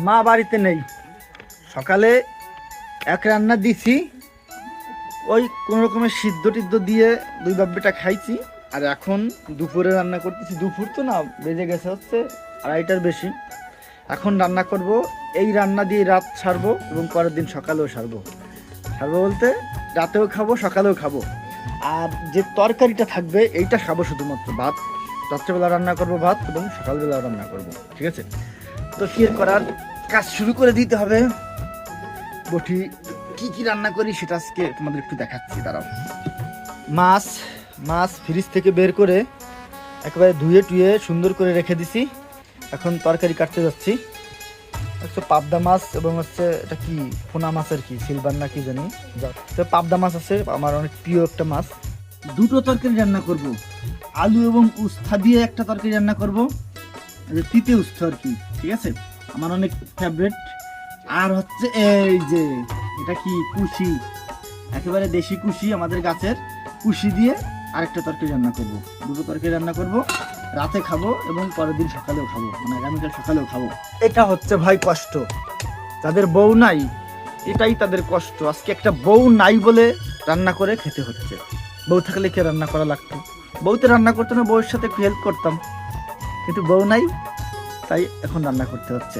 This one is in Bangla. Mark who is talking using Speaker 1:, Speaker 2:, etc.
Speaker 1: মা বাড়িতে নেই। সকালে এক রান্না দিছি, ওই কোনো রকমের সিদ্ধ টিদ্ধ দিয়ে দুই বাব্বিটা খাইছি। আর এখন দুপুরে রান্না করতেছি। দুপুর তো না, বেজে গেছে হচ্ছে 2:30টার বেশি। এখন রান্না করব। এই রান্না দিয়ে রাত সারবো এবং পরের দিন সকালেও সারবো। সারবো বলতে রাতেও খাবো, সকালেও খাবো। আর যে তরকারিটা থাকবে এইটা খাবো শুধুমাত্র ভাত। রাত্রেবেলা রান্না করব ভাত এবং সকালবেলা রান্না করব, ঠিক আছে? তো কি আর করার, কাজ শুরু করে দিতে হবে। বটি কি কি রান্না করি সেটা আজকে তোমাদের একটু দেখাচ্ছি, দাঁড়াও। মাছ মাছ ফ্রিজ থেকে বের করে একেবারে ধুয়ে টুয়ে সুন্দর করে রেখে দিছি। এখন তরকারি কাটতে যাচ্ছি। হচ্ছে পাবদা মাছ এবং হচ্ছে এটা কি পোনা মাছের কি সিলভার না কি জানি, তো পাবদা মাছ আছে, আমার অনেক প্রিয় একটা মাছ। দুটো তরকারি রান্না করব, আলু এবং উস্তা দিয়ে একটা তরকারি রান্না করব, তিতে উস্তা আর কি, ঠিক আছে? আমার অনেক ফেভারিট। আর হচ্ছে এই যে এটা কি কুশি, একেবারে দেশি কুশি, আমাদের গাছের কুশি দিয়ে আরেকটা তরকারি রান্না করব। দুটো তরকারি রান্না করব, রাতে খাবো এবং পরের দিন সকালেও খাবো, মানে আগামীকাল সকালেও খাবো। এটা হচ্ছে ভাই কষ্ট, যাদের বউ নাই এটাই তাদের কষ্ট। আজকে একটা বউ নাই বলে রান্না করে খেতে হচ্ছে। বউ থাকলে কে রান্না করা লাগতো? বউতে রান্না করতো না, বউয়ের সাথে একটু হেল্প করতাম, কিন্তু বউ নাই, তাই এখন রান্না করতে হচ্ছে।